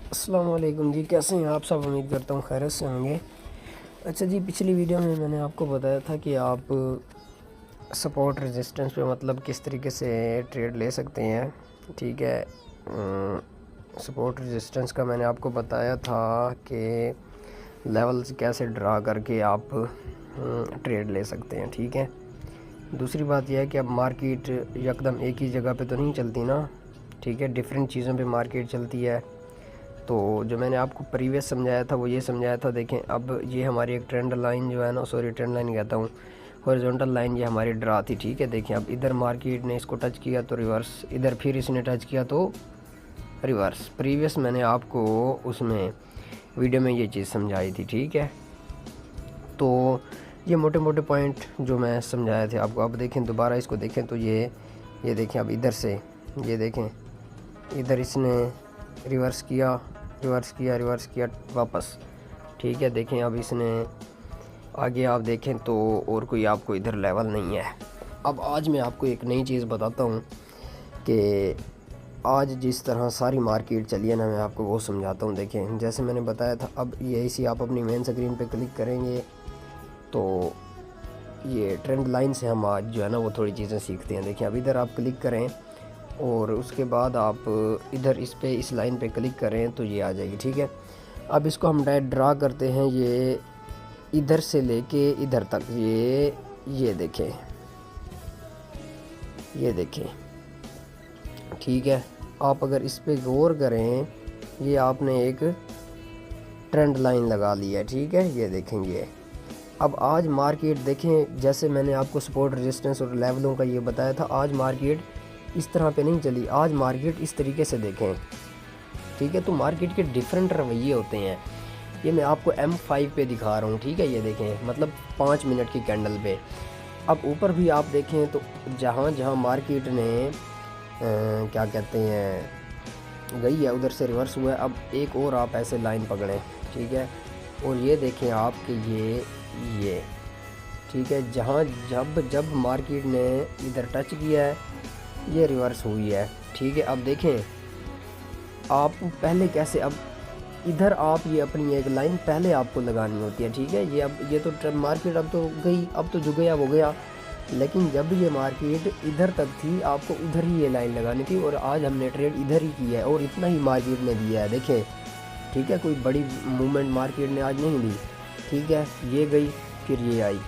अस्सलाम वालेकुम जी, कैसे हैं आप सब। उम्मीद करता हूँ खैरियत से होंगे। अच्छा जी, पिछली वीडियो में मैंने आपको बताया था कि आप सपोर्ट रेजिस्टेंस पे मतलब किस तरीके से ट्रेड ले सकते हैं। ठीक है, सपोर्ट रेजिस्टेंस का मैंने आपको बताया था कि लेवल्स कैसे ड्रा करके आप ट्रेड ले सकते हैं। ठीक है, दूसरी बात यह है कि अब मार्केट यकदम एक ही जगह पे तो नहीं चलती ना। ठीक है, डिफरेंट चीज़ों पे मार्केट चलती है। तो जो मैंने आपको प्रीवियस समझाया था वो ये समझाया था, देखें अब ये हमारी एक ट्रेंड लाइन जो है ना, सॉरी ट्रेंड लाइन कहता हूँ, हॉरिजॉन्टल लाइन ये हमारी ड्रा थी। ठीक है, देखें अब इधर मार्केट ने इसको टच किया तो रिवर्स, इधर फिर इसने टच किया तो रिवर्स। प्रीवियस मैंने आपको उसमें वीडियो में ये चीज़ समझाई थी। ठीक है, तो ये मोटे मोटे पॉइंट जो मैं समझाए थे आपको, अब देखें दोबारा इसको देखें तो ये देखें अब इधर से ये देखें, इधर इसने रिवर्स किया, रिवर्स किया वापस। ठीक है, देखें अब इसने आगे आप देखें तो और कोई आपको इधर लेवल नहीं है। अब आज मैं आपको एक नई चीज़ बताता हूँ कि आज जिस तरह सारी मार्केट चली है ना, मैं आपको वो समझाता हूँ। देखें जैसे मैंने बताया था, अब ये इसी आप अपनी मेन स्क्रीन पे क्लिक करेंगे तो ये ट्रेंड लाइन से हम आज जो है ना वो थोड़ी चीज़ें सीखते हैं। देखिए अब इधर आप क्लिक करें और उसके बाद आप इधर इस लाइन पे क्लिक करें तो ये आ जाएगी। ठीक है, अब इसको हम डायरेक्ट ड्रा करते हैं, ये इधर से लेके इधर तक, ये देखें, ये देखें। ठीक है, आप अगर इस पे गौर करें, ये आपने एक ट्रेंड लाइन लगा ली है। ठीक है, ये देखेंगे। अब आज मार्केट देखें, जैसे मैंने आपको सपोर्ट रेजिस्टेंस और लेवलों का ये बताया था, आज मार्केट इस तरह पे नहीं चली, आज मार्केट इस तरीके से देखें। ठीक है, तो मार्केट के डिफरेंट रवैये होते हैं। ये मैं आपको M5 पे दिखा रहा हूँ। ठीक है, ये देखें मतलब 5 मिनट की कैंडल पे। अब ऊपर भी आप देखें तो जहाँ जहाँ मार्केट ने क्या कहते हैं गई है, उधर से रिवर्स हुआ है। अब एक और आप ऐसे लाइन पकड़ें। ठीक है, और ये देखें आप कि ये ठीक है, जहाँ जब मार्केट ने इधर टच किया है ये रिवर्स हुई है। ठीक है, अब देखें आप पहले कैसे, अब इधर आप ये अपनी एक लाइन पहले आपको लगानी होती है। ठीक है, ये अब ये तो मार्केट अब तो गई, अब तो जो गया वो गया, लेकिन जब ये मार्केट इधर तक थी आपको उधर ही ये लाइन लगानी थी, और आज हमने ट्रेड इधर ही किया है और इतना ही मार्केट ने दिया है। देखें, ठीक है, कोई बड़ी मूवमेंट मार्केट ने आज नहीं दी। ठीक है, ये गई फिर ये आई,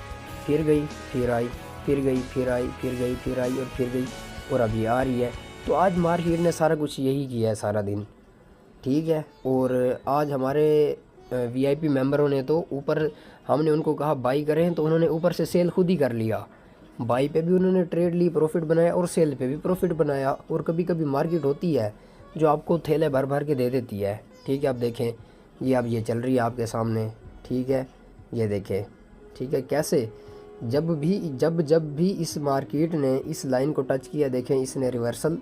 फिर गई फिर आई, फिर गई फिर आई, फिर गई फिर आई और फिर गई, और अब ये आ रही है। तो आज मार्केट ने सारा कुछ यही किया है सारा दिन। ठीक है, और आज हमारे VIP मेंबरों ने तो ऊपर, हमने उनको कहा बाई करें तो उन्होंने ऊपर से सेल खुद ही कर लिया। बाई पे भी उन्होंने ट्रेड ली, प्रॉफिट बनाया, और सेल पे भी प्रॉफिट बनाया। और कभी कभी मार्केट होती है जो आपको थैले भर भर के दे देती है। ठीक है, अब देखें ये अब ये चल रही है आपके सामने। ठीक है, ये देखें। ठीक है, कैसे जब भी इस मार्केट ने इस लाइन को टच किया, देखें इसने रिवर्सल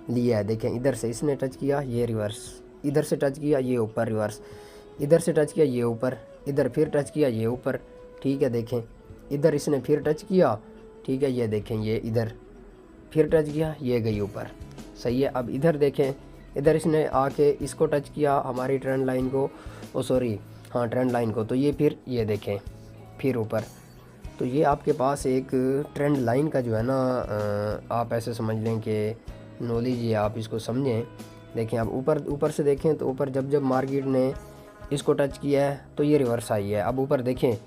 लिया है। देखें इधर से इसने टच किया ये रिवर्स, इधर से टच किया ये ऊपर रिवर्स, इधर से टच किया ये ऊपर, इधर फिर टच किया ये ऊपर। ठीक है, देखें इधर इसने फिर टच किया। ठीक है, ये देखें ये इधर फिर टच किया ये गई ऊपर। सही है, अब इधर देखें, इधर इसने आके इसको टच किया हमारी ट्रेंड लाइन को, ओ सॉरी हाँ ट्रेंड लाइन को, तो ये फिर ये देखें फिर ऊपर। तो ये आपके पास एक ट्रेंड लाइन का जो है ना, आप ऐसे समझ लें कि नॉलेज, ये आप इसको समझें। देखें अब ऊपर से देखें तो ऊपर जब मार्केट ने इसको टच किया है तो ये रिवर्स आई है। अब ऊपर देखें,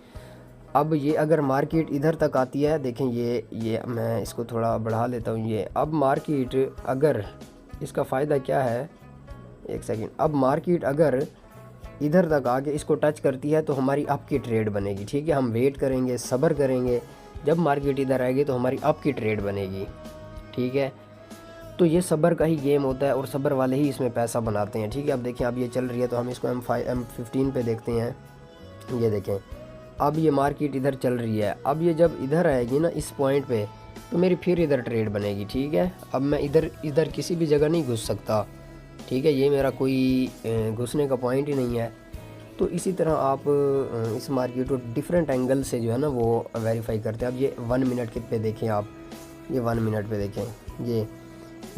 अब ये अगर मार्केट इधर तक आती है, देखें ये मैं इसको थोड़ा बढ़ा लेता हूँ। ये अब मार्केट अगर, इसका फ़ायदा क्या है, एक सेकंड, अब मार्केट अगर इधर तक आके इसको टच करती है तो हमारी अप की ट्रेड बनेगी। ठीक है, हम वेट करेंगे, सब्र करेंगे, जब मार्केट इधर आएगी तो हमारी अप की ट्रेड बनेगी। ठीक है, तो ये सब्र का ही गेम होता है और सब्र वाले ही इसमें पैसा बनाते हैं। ठीक है, अब देखें अब ये चल रही है तो हम इसको M15 पे देखते हैं। ये देखें अब ये मार्केट इधर चल रही है, अब ये जब इधर आएगी ना इस पॉइंट पे तो मेरी फिर इधर ट्रेड बनेगी। ठीक है, अब मैं इधर किसी भी जगह नहीं घुस सकता। ठीक है, ये मेरा कोई घुसने का पॉइंट ही नहीं है। तो इसी तरह आप इस मार्केट को डिफरेंट एंगल से जो है ना वो वेरीफाई करते हैं। अब ये 1 मिनट के पे देखें आप, ये 1 मिनट पे देखें, ये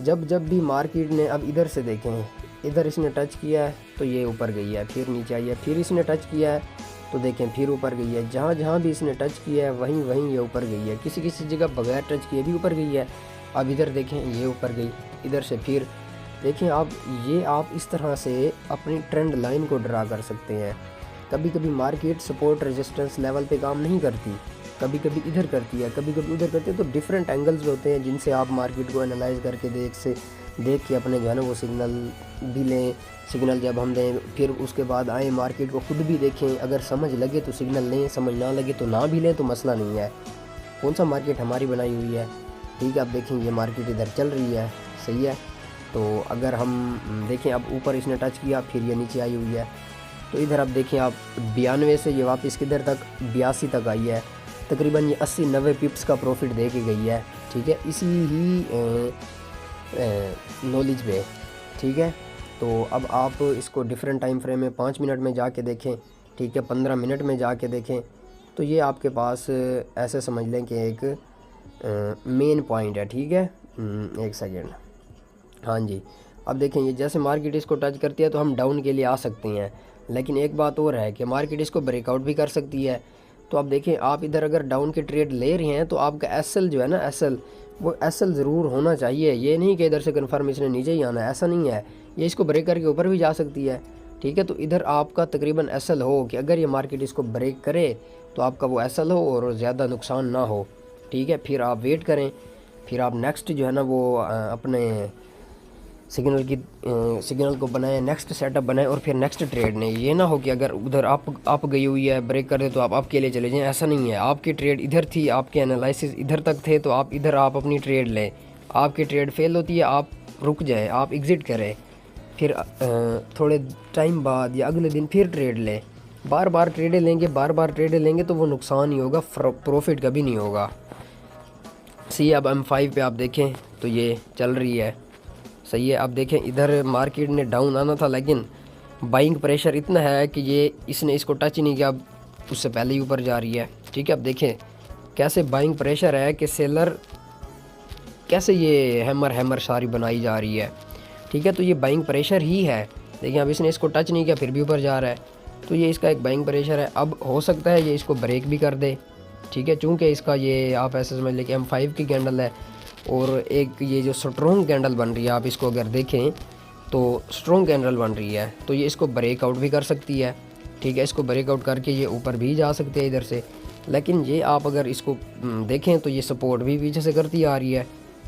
जब भी मार्केट ने अब इधर से देखें इधर इसने टच किया है तो ये ऊपर गई है, फिर नीचे आई है, फिर इसने टच किया है तो देखें फिर ऊपर गई है। जहाँ जहाँ भी इसने टच किया है वहीं वहीं ये ऊपर गई है, किसी किसी जगह बगैर टच किए भी ऊपर गई है। अब इधर देखें ये ऊपर गई, इधर से फिर देखें आप, ये आप इस तरह से अपनी ट्रेंड लाइन को ड्रा कर सकते हैं। कभी कभी मार्केट सपोर्ट रेजिस्टेंस लेवल पे काम नहीं करती, कभी कभी इधर करती है, कभी कभी उधर करती है। तो डिफरेंट एंगल्स होते हैं जिनसे आप मार्केट को एनालाइज करके देख के अपने जो है ना वो सिग्नल भी लें। सिग्नल जब हम दें फिर उसके बाद आए मार्केट को खुद भी देखें, अगर समझ लगे तो सिग्नल लें, समझ ना लगे तो ना भी लें, तो मसला नहीं है। कौन सा मार्केट हमारी बनाई हुई है, ठीक है। अब देखें ये मार्केट इधर चल रही है, सही है। तो अगर हम देखें अब ऊपर इसने टच किया, फिर ये नीचे आई हुई है, तो इधर अब देखें आप 92 से ये वापस किधर तक 82 तक आई है। तकरीबन ये 80-90 पिप्स का प्रॉफिट दे के गई है, ठीक है, इसी ही नॉलेज पे, ठीक है। तो अब आप इसको डिफरेंट टाइम फ्रेम में 5 मिनट में जाके देखें, ठीक है, 15 मिनट में जाके देखें, तो ये आपके पास ऐसे समझ लें कि एक मेन पॉइंट है, ठीक है। एक सेकेंड, हाँ जी। अब देखें ये जैसे मार्केट इसको टच करती है तो हम डाउन के लिए आ सकते हैं, लेकिन एक बात और है कि मार्केट इसको ब्रेकआउट भी कर सकती है। तो अब देखें आप इधर अगर डाउन के ट्रेड ले रहे हैं तो आपका एसएल जो है ना, एसएल वो एसएल ज़रूर होना चाहिए। ये नहीं कि इधर से कन्फर्मेशन नीचे ही आना है, ऐसा नहीं है। ये इसको ब्रेक करके ऊपर भी जा सकती है, ठीक है। तो इधर आपका तकरीबन एसएल हो कि अगर ये मार्केट इसको ब्रेक करे तो आपका वो एसएल हो और ज़्यादा नुकसान ना हो, ठीक है। फिर आप वेट करें, फिर आप नेक्स्ट जो है ना वो अपने सिग्नल को बनाएं, नेक्स्ट सेटअप बनाएं और फिर नेक्स्ट ट्रेड नहीं। ये ना हो कि अगर उधर आप गई हुई है ब्रेक कर दे तो आप आपके लिए चले जाएं, ऐसा नहीं है। आपकी ट्रेड इधर थी, आपके एनालिसिस इधर तक थे, तो आप इधर आप अपनी ट्रेड लें। आपकी ट्रेड फेल होती है, आप रुक जाएं, आप एग्ज़िट करें, फिर थोड़े टाइम बाद या अगले दिन फिर ट्रेड लें। बार बार ट्रेडें लेंगे तो वो नुकसान ही होगा, प्रॉफिट कभी नहीं होगा। सी अब M5 पे आप देखें तो ये चल रही है, सही है। अब देखें इधर मार्केट ने डाउन आना था, लेकिन बाइंग प्रेशर इतना है कि ये इसने इसको टच ही नहीं किया, अब उससे पहले ही ऊपर जा रही है, ठीक है। अब देखें कैसे बाइंग प्रेशर है कि सेलर कैसे ये हैमर सारी बनाई जा रही है, ठीक है। तो ये बाइंग प्रेशर ही है। देखिए अब इसने इसको टच नहीं किया फिर भी ऊपर जा रहा है, तो ये इसका एक बाइंग प्रेशर है। अब हो सकता है ये इसको ब्रेक भी कर दे, ठीक है, चूँकि इसका ये आप ऐसे समझ लें कि M5 की कैंडल है और एक ये जो स्ट्रॉन्ग कैंडल बन रही है, आप इसको अगर देखें तो स्ट्रॉन्ग कैंडल बन रही है, तो ये इसको ब्रेकआउट भी कर सकती है, ठीक है। इसको ब्रेकआउट करके ये ऊपर भी जा सकते हैं इधर से, लेकिन ये आप अगर इसको देखें तो ये सपोर्ट भी पीछे से करती आ रही है।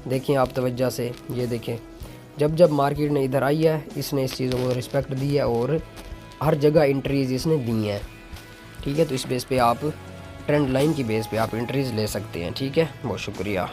देखें आप तवज्जो से, ये देखें जब मार्केट ने इधर आई है इसने इस चीज़ों को रिस्पेक्ट दी है और हर जगह एंट्रीज इसने दी हैं, ठीक है। तो इस बेस पे आप ट्रेंड लाइन की बेस पे आप एंट्रीज ले सकते हैं, ठीक है। बहुत शुक्रिया।